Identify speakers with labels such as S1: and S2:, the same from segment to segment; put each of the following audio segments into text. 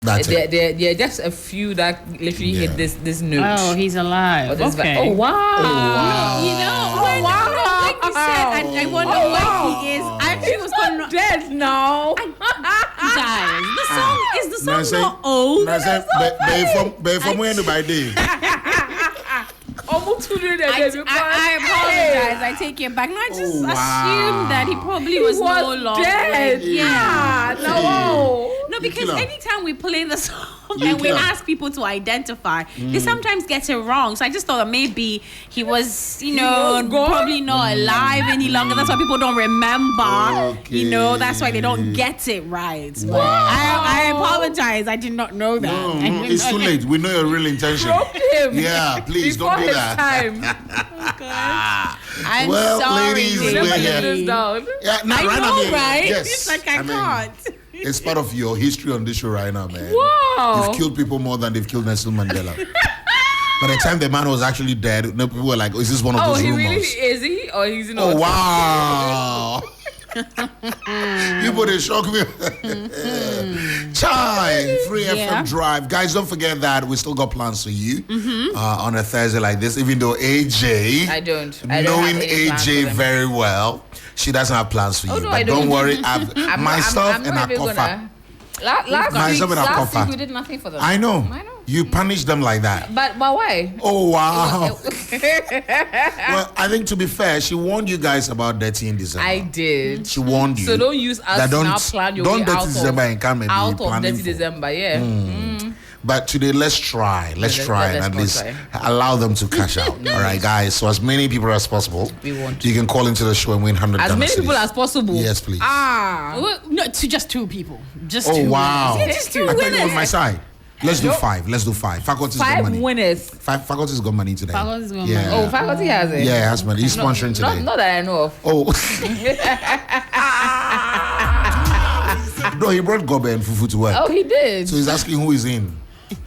S1: That's it.
S2: There are just a few that literally hit this note.
S3: Oh, he's alive. Okay.
S2: Oh wow!
S3: You know, when you said, I wonder where he is. I actually was going to
S2: dead now.
S3: Guys, the song not old?
S1: From when by day.
S3: I apologize. I take it back. No, I just assumed that he probably was no longer
S2: dead.
S3: Yeah.
S2: No,
S3: because anytime we play the song and we ask people to identify, they sometimes get it wrong. So I just thought that maybe he was, probably not alive any longer. That's why people don't remember.
S1: Okay.
S3: That's why they don't get it right. But I apologize. I did not know that.
S1: No, it's too late. We know your real intention.
S2: Drop him.
S1: Yeah, please
S2: Before
S1: don't do that.
S3: I'm
S1: well,
S3: sorry,
S1: ladies, we're here. Yeah,
S3: I know, right?
S1: Yes.
S3: It's like I can't.
S1: It's part of your history on this show right now, man.
S2: Wow.
S1: You've killed people more than they've killed Nelson Mandela. By the time the man was actually dead, people were like, is this one of those rumors?
S2: Really, is he? Or he's not?
S1: Oh, wow. People, they shock me. Chime, Free FM Drive. Guys, don't forget that we still got plans for you on a Thursday like this, even though AJ,
S2: I don't
S1: knowing
S2: have any
S1: AJ very well, she doesn't have plans for you.
S2: No,
S1: but don't worry, myself and aKorfa.
S2: Last week we did nothing for them.
S1: I know. You punish them like that.
S2: But why?
S1: Oh, wow. Well, I think to be fair, she warned you guys about dirty in December.
S2: I did.
S1: She warned you.
S2: So don't use us to now plan your way out of dirty December,
S1: But today, let's try. Let's try and at least allow them to cash out. All right, guys. So as many people as possible, you can call into the show and win 100.
S2: As many people as possible.
S1: Yes, please.
S3: No, to just 2 people. Just 2.
S1: Oh, wow.
S3: Just 2
S1: I
S3: winners.
S1: think you're on my side. Let's do 5. Let's do 5. Faculty's got money.
S2: 5 winners.
S1: Faculty's got money today.
S3: Faculty's got money.
S2: Oh, faculty has it.
S1: Yeah, has money. He's sponsoring today.
S2: Not that I know of.
S1: Oh. No, he brought Gobe and Fufu to work.
S2: Oh, he did.
S1: So he's asking who is in.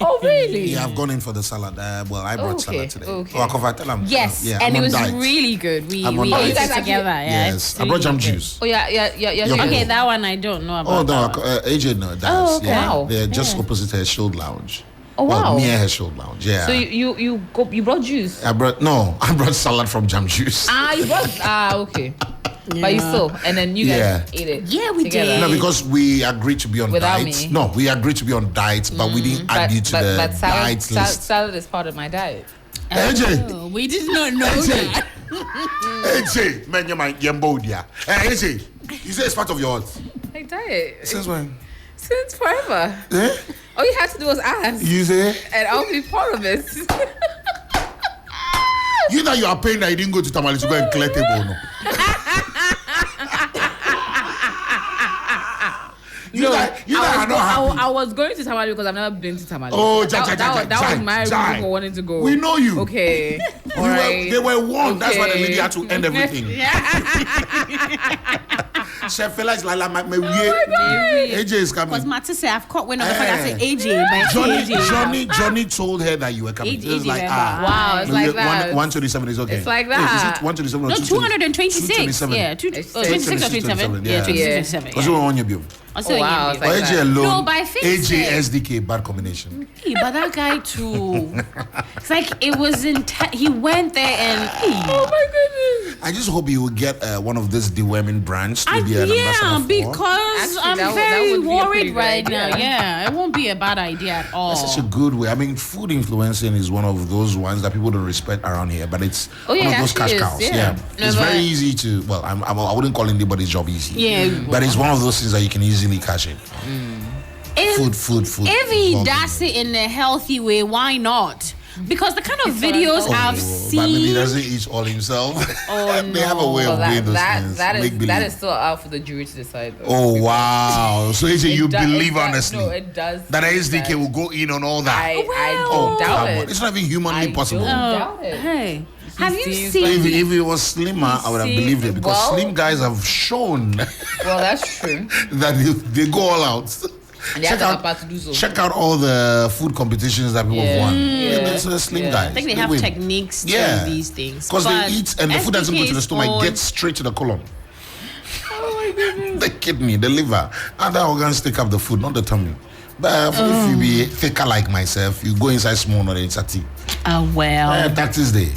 S2: Oh, really?
S1: Yeah, I've gone in for the salad. I brought salad today.
S2: Okay.
S1: Oh, aKorfa, tell him.
S3: Yes,
S1: Yeah,
S3: and
S1: I'm
S3: it was
S1: on diet.
S3: really good. We
S1: I'm on
S3: ate
S1: diet.
S3: it together. Yeah,
S1: Yes, I brought jam juice.
S2: Oh, yeah.
S3: Okay, that one I don't know about.
S1: Oh, no, AJ no, that's.
S3: Oh, okay.
S1: Yeah,
S2: Wow.
S1: they're just opposite her Shield Lounge.
S2: Oh, wow.
S1: Near her Shield Lounge, yeah.
S2: So you brought juice?
S1: I brought salad from jam juice.
S2: You brought, okay. But you still, and then you guys ate it.
S3: Yeah, we
S2: together.
S3: did.
S1: No, because we agreed to be on
S2: Without
S1: diet.
S2: me.
S1: No, we agreed to be on diet, but we didn't add you to the diet list.
S2: Salad is part of my diet.
S1: AJ!
S3: Oh, we did not know that.
S1: AJ! Man, you're my Yambodia. AJ! You say it's part of yours.
S2: My diet.
S1: Since when?
S2: Since forever.
S1: Eh?
S2: All you had to do was ask.
S1: You say?
S2: And I'll be part of it.
S1: You know you are paying that you didn't go to Tamale to go and collect a bono.
S2: I was going to Tamale because I've never been to Tamale.
S1: Oh,
S2: that was my reason for wanting to go.
S1: We know you.
S2: Okay. Right.
S1: They were warned. That's why the
S2: Okay.
S1: lady had to end everything. Chef Felix, AJ is coming.
S3: Because Matty said, I've caught wind of the fact I said AJ. But
S1: Johnny told her that you were coming.
S3: AJ,
S1: It was like,
S2: wow, it's like that.
S1: 127 is okay.
S2: It's like that.
S1: Is it 127 or
S3: no,
S1: 226?
S3: 226. Yeah, 26 or 27. Yeah, 227.
S1: Because we were on your bill.
S2: Oh, wow.
S1: Or AJ alone.
S3: No, but I think
S1: AJ SDK, bad combination.
S3: But that guy too. It's like it was he went there and
S2: Oh my goodness.
S1: I just hope you will get one of this deworming brands to be an ambassador for.
S3: Because
S2: Actually,
S3: I'm
S2: that
S3: very
S2: would be a
S3: worried
S2: pretty good
S3: right
S2: idea.
S3: now. Yeah, it won't be a bad idea at all.
S1: That's such a good way. I mean, food influencing is one of those ones that people don't respect around here, but it's one of those cash cows. Yeah. It's very easy to, well, I wouldn't call anybody's job easy.
S3: Yeah.
S1: But it's one of those things that you can easily cash in. Food.
S3: If he does it in a healthy way, why not? Because the kind of videos I've seen.
S1: But maybe he doesn't eat all himself. They have a way of doing those things.
S2: That is still out for the jury to decide. Though.
S1: Oh, wow. So you believe honestly
S2: no, it does
S1: that SDK will go in on all that?
S2: I doubt it.
S1: It's not even humanly possible.
S2: Doubt it.
S3: Hey. Have you
S2: seems
S3: seen?
S1: If it was slimmer, I would have believed it because slim guys have shown
S2: Well, that's true.
S1: that they go all out.
S2: And they have the capacity to do so.
S1: Check out all the food competitions that people have won. It's a slim guys.
S3: I think they have
S1: win.
S3: techniques to do these things.
S1: Because they eat and the food doesn't go to the stomach,
S3: SDK
S1: it gets straight to the colon.
S2: Oh my goodness.
S1: The kidney, the liver, other organs take up the food, not the tummy. But if you be faker like myself, you go inside small or it's a tea. Taxes day.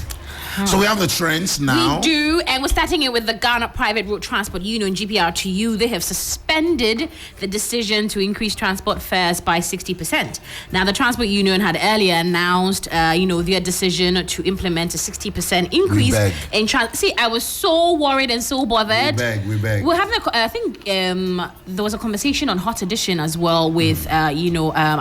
S1: So we have the trends now.
S3: We do, and we're starting it with the Ghana Private Road Transport Union, GPRTU. They have suspended the decision to increase transport fares by 60%. Now, the Transport Union had earlier announced, their decision to implement a 60% increase in transport. See, I was so worried and so bothered.
S1: We beg.
S3: We're having I think there was a conversation on Hot Edition as well with, I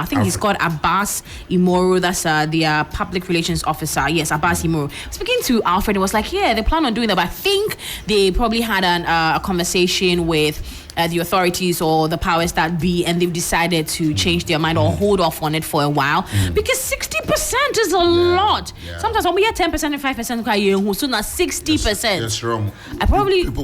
S3: think he's called Abbas Imoro. That's the public relations officer. Yes, Abbas Imoro. Speaking to Alfred, it was like, they plan on doing that, but I think they probably had a conversation with the authorities or the powers that be, and they've decided to change their mind or hold off on it for a while because 60% is a lot. Sometimes when we have 10% and 5%, so now 60%.
S1: That's wrong.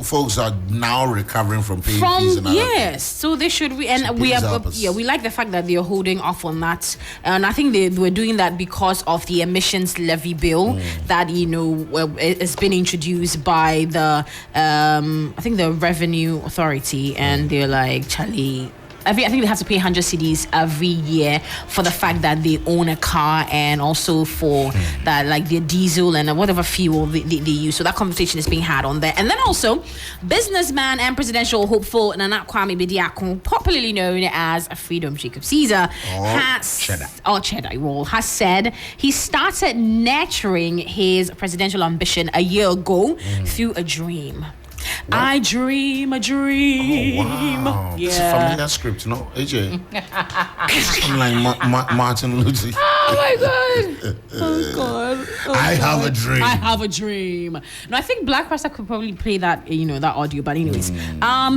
S1: Folks are now recovering from paying fees and
S3: yes, so they should. We like the fact that they're holding off on that, and I think they were doing that because of the emissions levy bill that it's been introduced by the I think the Revenue Authority. And they're like, Charlie, I think they have to pay 100 cedis every year for the fact that they own a car and also for that, like their diesel and whatever fuel they use. So that conversation is being had on there. And then also, businessman and presidential hopeful Nana Kwame Bediako, popularly known as Freedom Jacob Caesar, has said he started nurturing his presidential ambition a year ago through a dream. What? I dream a dream.
S1: Oh, wow. It's a familiar script, AJ? I'm like Martin Luther.
S3: Oh my God. Oh God.
S1: I have a dream.
S3: I have a dream. No, I think Black Rasta could probably play that, that audio. But anyways,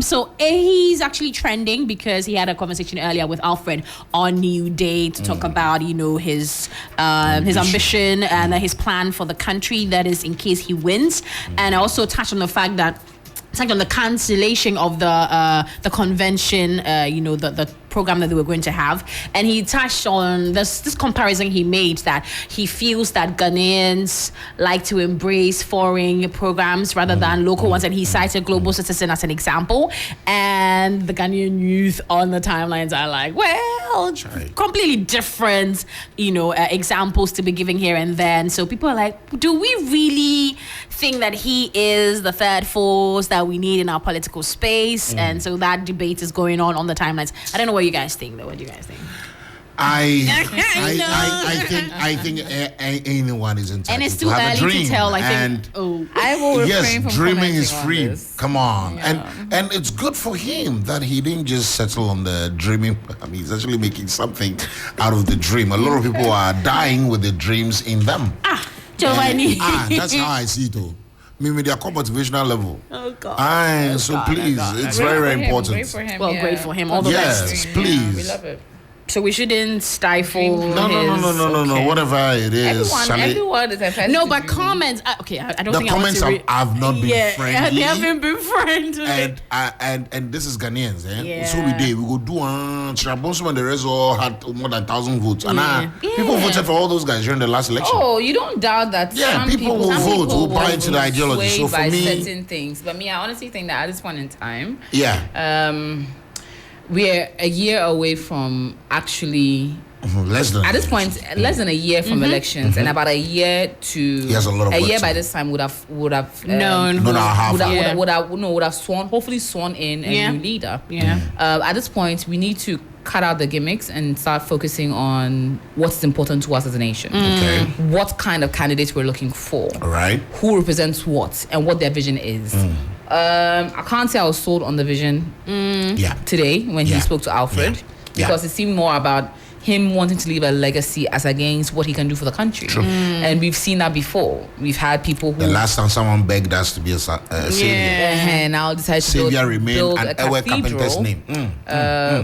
S3: so he's actually trending because he had a conversation earlier with Alfred on New Day to talk about, his ambition and his plan for the country. That is in case he wins, and also touched on the fact that. It's like on the cancellation of the convention, the program that they were going to have, and he touched on this comparison he made that he feels that Ghanaians like to embrace foreign programs rather than local ones, and he cited Global Citizen as an example, and the Ghanaian youth on the timelines are like, well, completely different, examples to be giving here and then. So people are like, do we really think that he is the third force that we need in our political space? And so that debate is going on the timelines. I don't know what you guys think, though. What do you guys think?
S1: I think anyone is entitled
S3: and it's too
S1: to have
S3: early
S1: a dream.
S3: To tell.
S2: I will refrain from
S1: dreaming is free.
S2: This.
S1: Come on, and it's good for him that he didn't just settle on the dreaming. I mean, he's actually making something out of the dream. A lot of people are dying with the dreams in them.
S3: Giovani.
S1: That's how I see it. Maybe their motivational level.
S3: Oh God.
S1: So please, it's very, very important.
S2: Great for him.
S3: Great for him. All the best.
S1: Yes, please.
S2: We love it.
S3: So we shouldn't stifle.
S1: No. Whatever it is.
S2: Everyone is entitled.
S3: No, but comments. I don't think
S1: the comments have not been friendly.
S3: They haven't been friendly.
S1: And this is Ghanaians, So we go do Trabonso and the rest all had more than 1,000 votes. And people voted for all those guys during the last election.
S2: Oh, you don't doubt that.
S1: Yeah, people will vote, will buy into the ideology. So for me,
S2: certain things. But I honestly think that at this point in time, we're a year away from actually less than a year from elections, and about a year to a year by this time would have hopefully sworn in a new leader. At this point, we need to cut out the gimmicks and start focusing on what's important to us as a nation.
S1: Okay.
S2: What kind of candidates we're looking for.
S1: All right.
S2: Who represents what and what their vision is. I can't say I was sold on the vision today when he spoke to Alfred because it seemed more about him wanting to leave a legacy as against what he can do for the country.
S1: True.
S2: And we've seen that before. We've had people who...
S1: The last time someone begged us to be a savior.
S2: And now decided to build a cathedral
S1: name.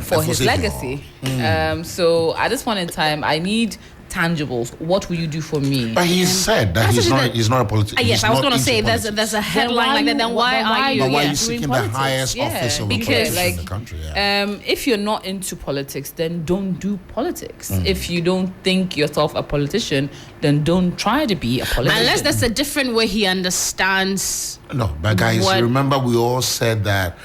S2: For his legacy. So at this point in time, I need tangibles. What will you do for me?
S1: But he said that he's not a politician.
S3: Yes, I was going to say there's a headline like that. Then why are you
S1: seeking the highest office of the country?
S2: If you're not into politics, then don't do politics. If you don't think yourself a politician, then don't try to be a politician.
S3: Unless that's a different way he understands.
S1: No, but guys, remember we all said that.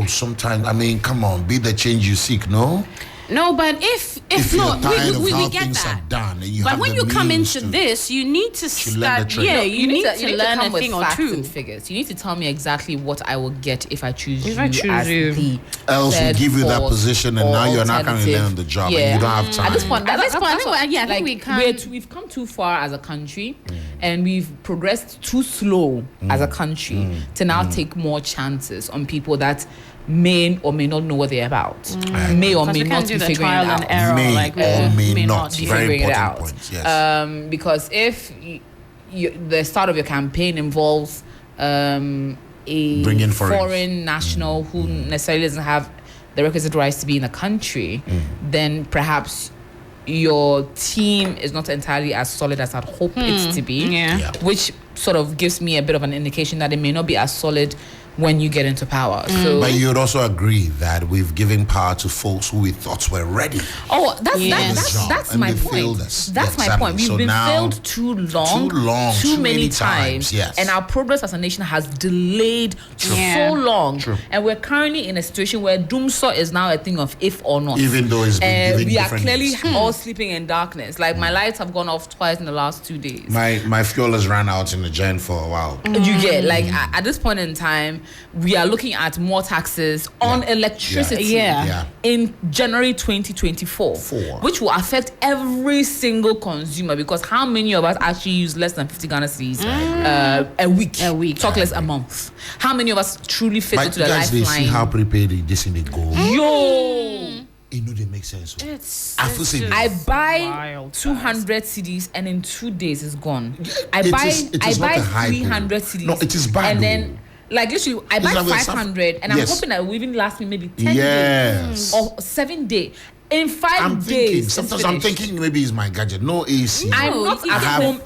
S1: Sometimes come on, be the change you seek. No.
S3: No, but if
S1: you're tired
S3: we
S1: of how
S3: get
S1: things
S3: that.
S1: are done, and you
S3: but
S1: have
S3: when
S1: the
S3: you come
S1: means
S3: into
S1: to
S3: this, you need to start.
S1: learn the
S3: You need to learn
S2: come
S3: a thing
S2: with
S3: or
S2: facts
S3: two.
S2: and figures. You need to tell me exactly what I will get if I choose
S3: If
S2: you
S3: I choose
S2: as
S3: you.
S2: the
S1: else we
S2: third,
S1: give you that
S2: fourth,
S1: position, and
S2: or
S1: now you're not going to
S2: alternative.
S1: learn the job,
S2: Yeah.
S1: and you don't have time.
S2: At this point, that's
S3: I
S2: what,
S3: think
S2: like,
S3: we can.
S2: we've come too far as a country, and we've progressed too slow as a country to now take more chances on people that may or may not know what they're about, may or may not be figuring it out.
S1: May or may not
S2: be
S1: very
S2: figuring it
S1: important
S2: out.
S1: points. Yes.
S2: Because if the start of your campaign involves a
S1: Bring in
S2: foreign national who necessarily doesn't have the requisite rights to be in the country, then perhaps your team is not entirely as solid as I'd hope it to be, which sort of gives me a bit of an indication that it may not be as solid when you get into power. So,
S1: but you'd also agree that we've given power to folks who we thought were ready.
S2: Oh, that's my point. That's my point. We've been failed too long, too many times.
S1: Yes.
S2: And our progress as a nation has delayed so long. True. And we're currently in a situation where doomsaw is now a thing of if or not.
S1: Even though it's been given
S2: we are
S1: different
S2: clearly
S1: names.
S2: all sleeping in darkness. Like my lights have gone off twice in the last 2 days.
S1: My fuel has ran out in the gen for a while.
S2: You get like at this point in time, we are looking at more taxes on electricity in January 2024, which will affect every single consumer, because how many of us actually use less than 50 Ghana cedis a week? Talk less a month. How many of us truly fit into the lifeline?
S1: They see how prepared this in the go.
S2: Yo!
S1: It know they make sense.
S2: I buy 200 CDs and in 2 days it's gone. I buy 300 CDs.
S1: No, it is bad.
S2: And then, like literally, I buy 500 and I'm hoping that it will even last me maybe 10 days or 7 days. In 5 days.
S1: Sometimes I'm thinking maybe it's my gadget. No AC.
S2: I'm not at home.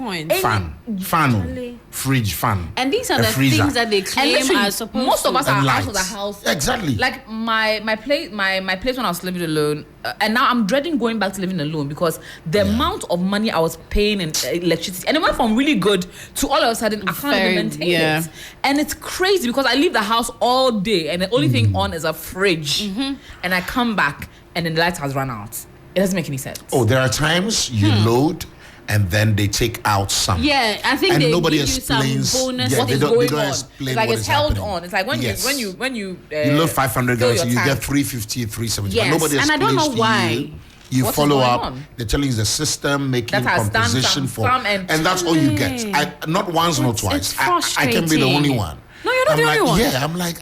S1: Fan, fridge, fan.
S3: And these are the things that they claim are supposed to.
S2: Most of us are out of the house.
S1: Exactly.
S2: Like my place when I was living alone, and now I'm dreading going back to living alone because the amount of money I was paying in electricity, and it went from really good to all of a sudden I can't even maintain it. And it's crazy because I leave the house all day and the only thing on is a fridge, and I come back and then the light has run out. It doesn't make any sense.
S1: Oh, there are times you load and then they take out some.
S3: Yeah, I think
S1: and
S3: they
S1: nobody
S3: give
S1: explains.
S3: you some bonus.
S1: Yeah,
S2: what
S1: they
S2: is
S1: don't
S2: going on?
S1: explain
S2: It's like
S1: what
S2: it's
S1: is
S2: held
S1: happening.
S2: on. It's like when you
S1: load 500
S2: fill
S1: dollars,
S2: your
S1: you
S2: tank.
S1: get 350, 370.
S3: Yes,
S1: But nobody
S3: and I
S1: explains
S3: don't know why.
S1: You
S2: What is
S1: follow
S2: going
S1: up.
S2: on?
S1: They're telling you the system making
S2: That has done
S1: composition
S2: some
S1: and that's all you get. Not once, not twice.
S3: It's
S1: I can be the only one.
S3: No, you're not the only one.
S1: Yeah, I'm like,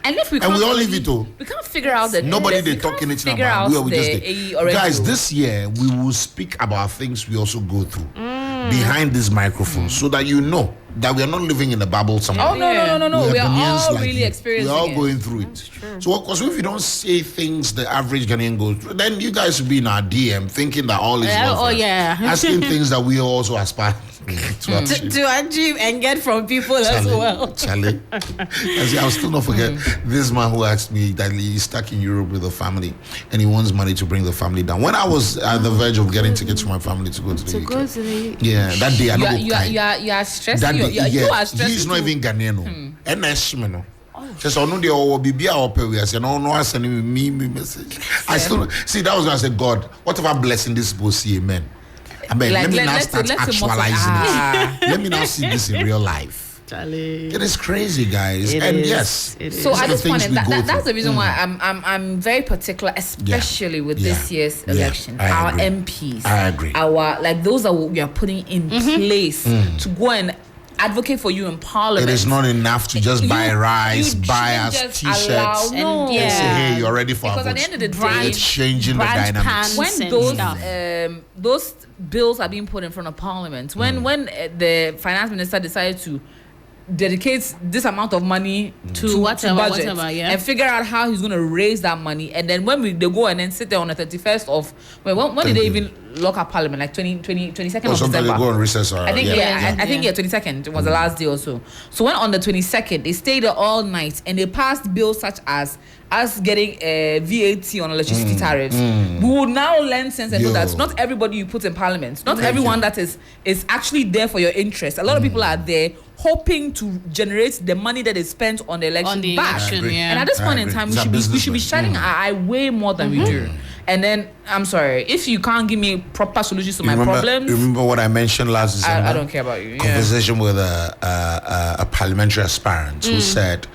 S2: And if we
S1: and we all leave it though.
S2: We can't figure out that
S1: Nobody they talking it about. We just guys, this year we will speak about things we also go through behind this microphone, so that you know that we are not living in a bubble somewhere.
S2: Oh no. We are all really experiencing
S1: it. We are all
S2: it.
S1: going through it. So of course, if you don't say things the average Ghanaian goes through, then you guys will be in our DM thinking that all is well. Asking things that we also aspire
S3: to achieve and get from people as well.
S1: Charlie. I'll still not forget this man who asked me that he's stuck in Europe with a family and he wants money to bring the family down. When I was at the verge of getting tickets for my family to go to the UK. Yeah, that day
S2: you are stressing. You are stressing.
S1: He's not even Ghanaian. And that's just on the or be we are saying no sending me message. I still see that was when I said, God, whatever blessing this will see, amen. I mean, let me now start actualizing it. Let me now see this in real life.
S3: Charlie.
S1: It is crazy, guys. So
S2: at this point, that's the reason why I'm very particular, especially with this year's election. Our MPs,
S1: I agree.
S2: Those that we are putting in place to go and advocate for you in parliament.
S1: It is not enough to just buy rice, buy us t-shirts, and say, hey, you're ready for
S2: because
S1: our
S2: at the end of the
S1: day, it's changing the dynamics.
S2: When those bills are being put in front of parliament, when the finance minister decided to dedicate this amount of money to budget and figure out how he's going to raise that money, and then when they go and then sit there on the 31st of when did they even lock up parliament, like 22nd of December?
S1: They go on recess,
S2: I think 22nd was the last day or so. So when on the 22nd they stayed there all night and they passed bills such as us getting VAT on electricity tariffs. We will now learn sense and know that not everybody you put in parliament, not everyone that is actually there for your interest. A lot of people are there hoping to generate the money that is spent on the election back. And at this point in time, we should be shining our eye way more than we do. And then, I'm sorry, if you can't give me proper solutions to my problems...
S1: Remember what I mentioned last December?
S2: I don't care about you.
S1: Conversation with a parliamentary aspirant who said,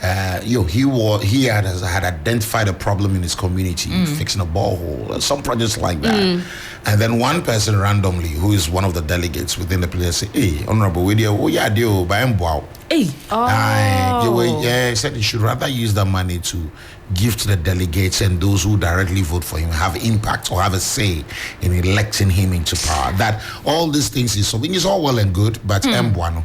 S1: he had identified a problem in his community, fixing a borehole, some projects like that. And then one person randomly, who is one of the delegates within the place, said, hey, Honorable, he said he should rather use the money to give to the delegates and those who directly vote for him, have impact or have a say in electing him into power. That all these things is something is all well and good, but Mbuano.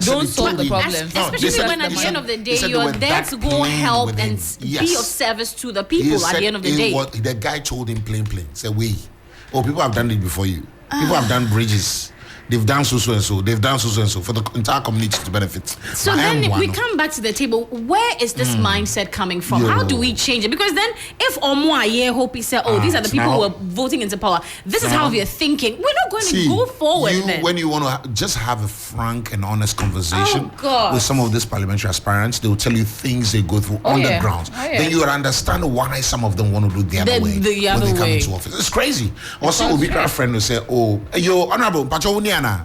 S2: Don't solve the problem.
S3: Especially when at the end of the day you're there to go help and be of service to the people at the end of the day.
S1: The guy told him plain, say, people have done it before you. People have done bridges. They've done so and so. They've done so and so for the entire community to benefit.
S3: So then we come back to the table. Where is this mindset coming from? How do we change it? Because then if Omoaye Hopi said, these are the people who are voting into power, this is how we are thinking. We're not going to go forward then.
S1: When you want to just have a frank and honest conversation with some of these parliamentary aspirants, they will tell you things they go through on the ground. Then you will understand why some of them want to do the other way when they come into office. It's crazy. Also, a friend will say, you're honorable,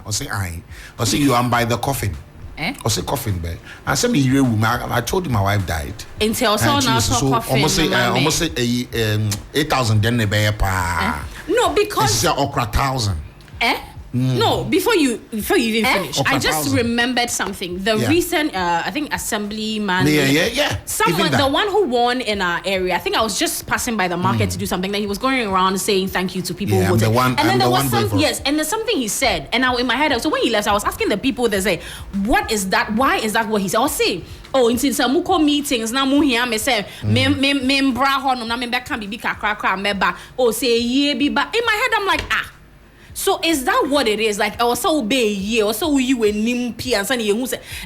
S1: or say or say you am by the coffin. Or say coffin bear. And some I told you my wife died.
S3: Until so now coffin.
S1: Almost say 8,000 then pa.
S3: No, because
S1: it's okra 1,000.
S3: No, before you even finish, I just remembered something. The recent, I think, assemblyman. Someone, the one who won in our area. I think I was just passing by the market to do something. That he was going around saying thank you to people who voted. And then there was and there's something he said. And now in my head, so when he left, I was asking the people. They say, "What is that? Why is that what he said?" I'll say, in some muko meetings now mu here me say me mbra ho no na me be kan bibi kakra meba. Say ye bi ba. In my head, I'm like So is that what it is? Like I was so big, also you were nimpi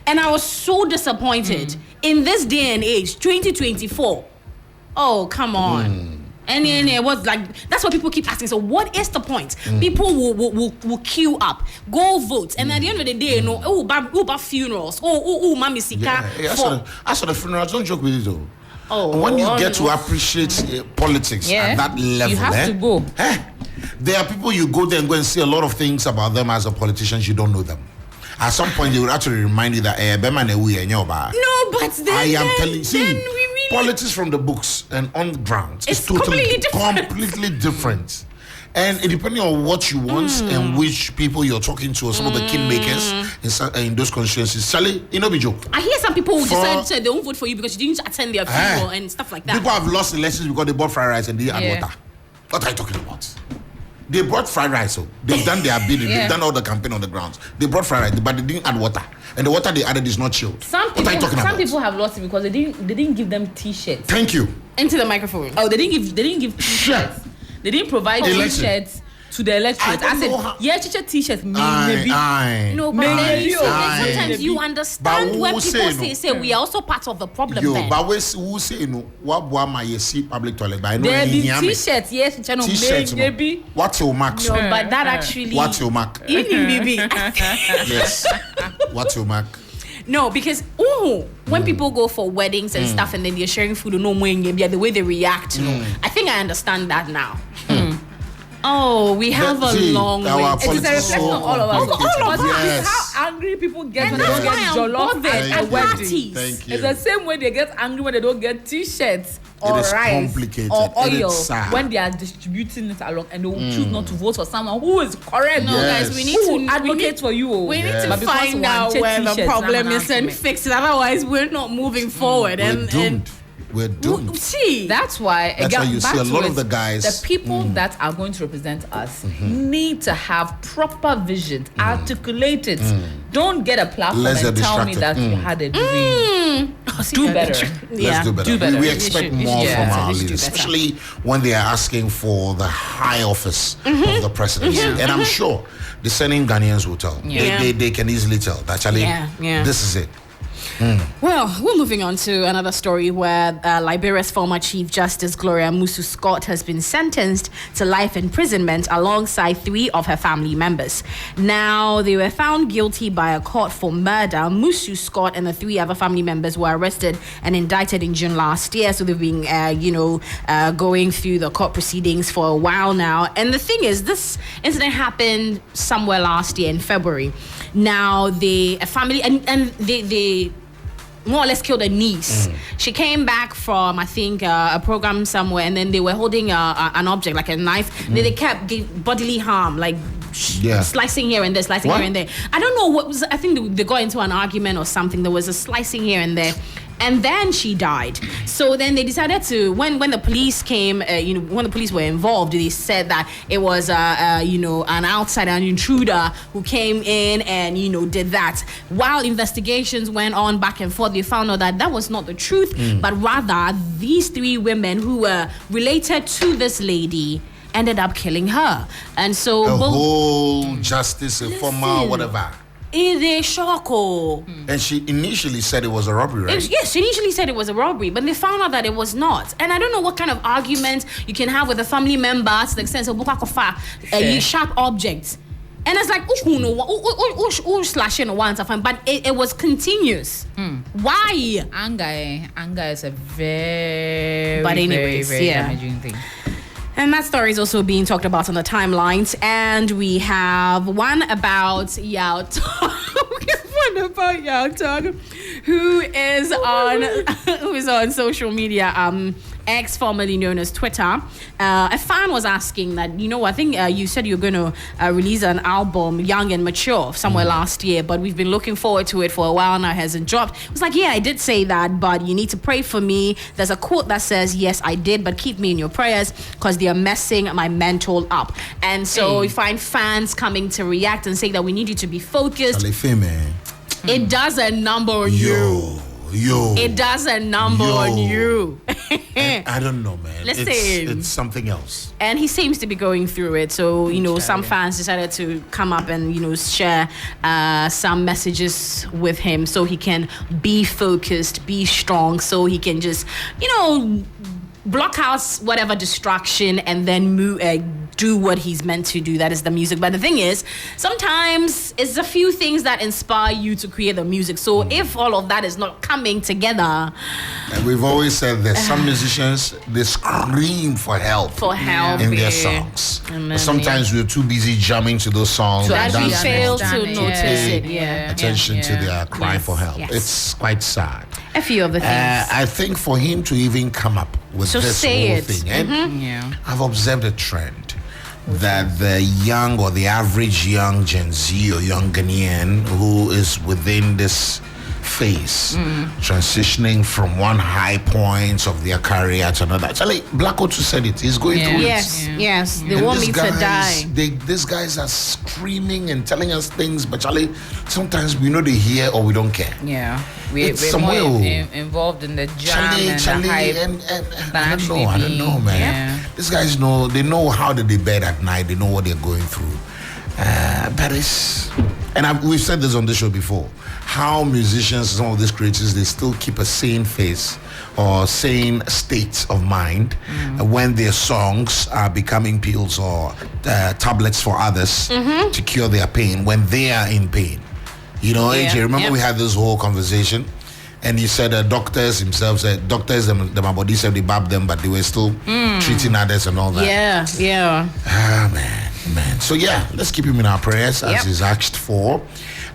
S3: and I was so disappointed in this day and age, 2024. Oh, come on. And then it was like that's what people keep asking. So what is the point? People will queue up, go vote, and at the end of the day, about funerals, mami sika.
S1: I saw the funerals. Don't joke with it though. When you get to appreciate politics at that level,
S2: you have to go.
S1: There are people you go there and go and see a lot of things about them as a politician. You don't know them. At some point, they will actually remind you that
S3: no, but then
S1: I am telling you, politics from the books and on the ground is totally completely different. And it depending on what you want and which people you're talking to, or some of the kingmakers in those constituencies. Charlie, be joke.
S3: I hear some people who decide to say they won't vote for you because you didn't attend their funeral and stuff like that.
S1: People have lost elections because they bought fried rice and they add water. What are you talking about? They brought fried rice, so they've done their bidding, they've done all the campaign on the grounds. They brought fried rice, but they didn't add water, and the water they added is not chilled.
S2: Some people have lost it because they didn't give them T-shirts.
S1: Thank you.
S3: Into the microphone.
S2: Oh, they didn't give T-shirts. They didn't provide T-shirts to the electorate. I said, teacher T-shirts, maybe.
S3: No, but maybe. Sometimes you understand when people say we are also part of the problem.
S1: But who say what my see public toilet? But I know
S2: there be T-shirts,
S1: T-shirts,
S2: maybe.
S1: What's your mark?
S3: No, but that actually.
S1: What's your mark? Yes. What's your mark?
S3: No, because when people go for weddings and stuff, and then they're sharing food, the way they react, I think I understand that now. We have a long way.
S2: It is a reflection of all of us. All of us. How angry people get when they don't get jollof at weddings.
S1: Thank you.
S2: It's the same way they get angry when they don't get T-shirts or rice
S1: complicated.
S2: or oil when they are distributing it along, and they will choose not to vote for someone who is correct.
S3: No, guys, we need to
S2: advocate for you.
S3: We need to find out where the problem is and fix it. Otherwise, we're not moving forward.
S1: We're doomed.
S3: See,
S2: that's why
S1: you see a lot of the guys.
S2: The people that are going to represent us need to have proper vision, articulate it. Don't get a platform and tell me that you had a dream. Do better.
S1: Let's do better. We expect more from our leaders, especially when they are asking for the high office of the presidency. And I'm sure the discerning Ghanaians will tell. They can easily tell that actually this is it.
S3: Well, we're moving on to another story where Liberia's former Chief Justice Gloria Musu-Scott has been sentenced to life imprisonment alongside 3 of her family members. Now, they were found guilty by a court for murder. Musu-Scott and the 3 other family members were arrested and indicted in June last year. So they've been, going through the court proceedings for a while now. And the thing is, this incident happened somewhere last year in February. Now, a family, and they more or less killed a niece. She came back from, I think, a program somewhere, and then they were holding an object, like a knife. They kept bodily harm, like slicing here and there, slicing here and there. I don't know what was, I think they got into an argument or something. There was a slicing here and there. And then she died. So then they decided to, when the police came, when the police were involved, they said that it was, an outsider, an intruder who came in and, did that. While investigations went on back and forth, they found out that was not the truth, but rather these 3 women who were related to this lady ended up killing her. And so
S1: the whole justice, former whatever.
S3: It is shock.
S1: And she initially said it was a robbery, right?
S3: Yes, she initially said it was a robbery, but they found out that it was not. And I don't know what kind of argument you can have with a family member to the extent of aKorfa, sharp objects. And it's like, slashing once, but it was continuous. Why?
S2: Anger is a very, very damaging thing.
S3: And that story is also being talked about on the timelines. And we have one about Yao Tog, who is on social media, X, formerly known as Twitter. A fan was asking that, I think you said you're going to release an album, Young and Mature, somewhere last year, but we've been looking forward to it for a while now. It hasn't dropped. It was like, yeah, I did say that, but you need to pray for me. There's a quote that says, yes, I did, but keep me in your prayers because they are messing my mental up. And so we find fans coming to react and say that we need you to be focused. It does a number on you. It does a number on you.
S1: I don't know, man.
S3: Listen,
S1: it's something else.
S3: And he seems to be going through it. So, some fans decided to come up and, share some messages with him so he can be focused, be strong, so he can just, block out whatever distraction and then move, do what he's meant to do. That is the music. But the thing is, sometimes it's a few things that inspire you to create the music. So if all of that is not coming together,
S1: and we've always said that some musicians, they scream for help in their songs. But sometimes we're too busy jamming to those songs
S3: that we fail to notice it.
S1: Attention to their cry for help. It's quite sad.
S3: A few of the things.
S1: I think for him to even come up with this whole thing, I've observed a trend that the young or the average young Gen Z or young Ghanaian who is within this phase, transitioning from one high point of their career to another. Actually, Black Otu said it. He's going through it.
S3: Yes. They want me to die.
S1: These guys are screaming and telling us things, but Charlie, sometimes we know they hear or we don't care.
S2: Yeah. We're more involved in the jam and the hype
S1: I don't know, man. Yeah. These guys know, they know how they bed at night. They know what they're going through. But it's... And we've said this on the show before, how musicians, some of these creators, they still keep a sane face or sane state of mind when their songs are becoming pills or tablets for others to cure their pain when they are in pain. AJ, remember we had this whole conversation and he said doctors himself said, doctors, them body said they babbed them, but they were still treating others and all that.
S3: Yeah.
S1: Ah, man. So let's keep him in our prayers as he's asked for.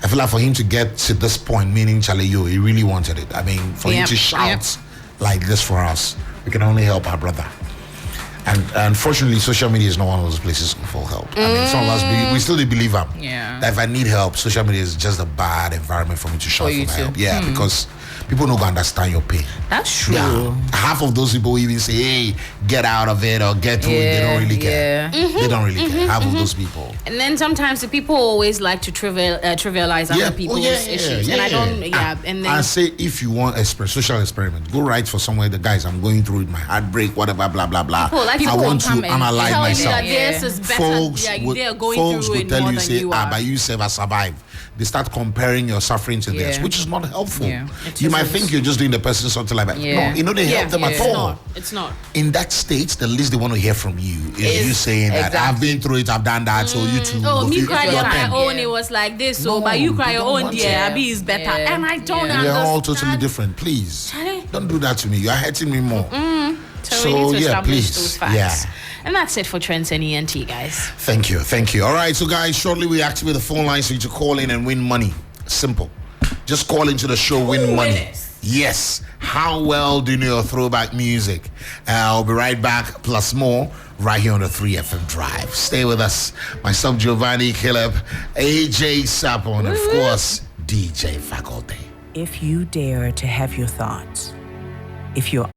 S1: I feel like for him to get to this point, meaning Charlie, he really wanted it. I mean, for him to shout like this for us, we can only help our brother. And unfortunately, social media is not one of those places for help. I mean, some of us, we still believe him. That if I need help, social media is just a bad environment for me to shout for help. Because people don't understand your pain.
S3: That's true.
S1: Half of those people even say, hey, get out of it or get through it. They don't really care. They don't really care. Half of those people.
S3: And then sometimes the people always like to trivialize other people's issues. And I don't, and then
S1: I say, if you want social experiment, go write for somewhere, the guys, I'm going through it, my heartbreak, whatever, blah, blah, blah. I want to analyze myself. Folks will tell you, say, but you say I survive. They start comparing your suffering to theirs, which is not helpful. You might think you're just doing the person something like that. No, they help them at all.
S3: It's not.
S1: In that state, the least they want to hear from you is you saying that I've been through it, I've done that, so you too.
S3: Oh, me cry on my own, it was like this, so but you cry your own, Abby is better. And I don't understand.
S1: We're all totally different. Please, don't do that to me. You're hurting me more.
S3: So we need to establish those facts. And that's it for Trends and ENT, guys.
S1: Thank you. All right, so guys, shortly we activate the phone lines for you to call in and win money. Simple. Just call into the show, win money. Yes. How well do you know your throwback music? I'll be right back, plus more, right here on the 3FM Drive. Stay with us. Myself, Giovani, Caleb, AJ Sarpong, and of course, DJ Faculty.
S4: If you dare to have your thoughts, if you're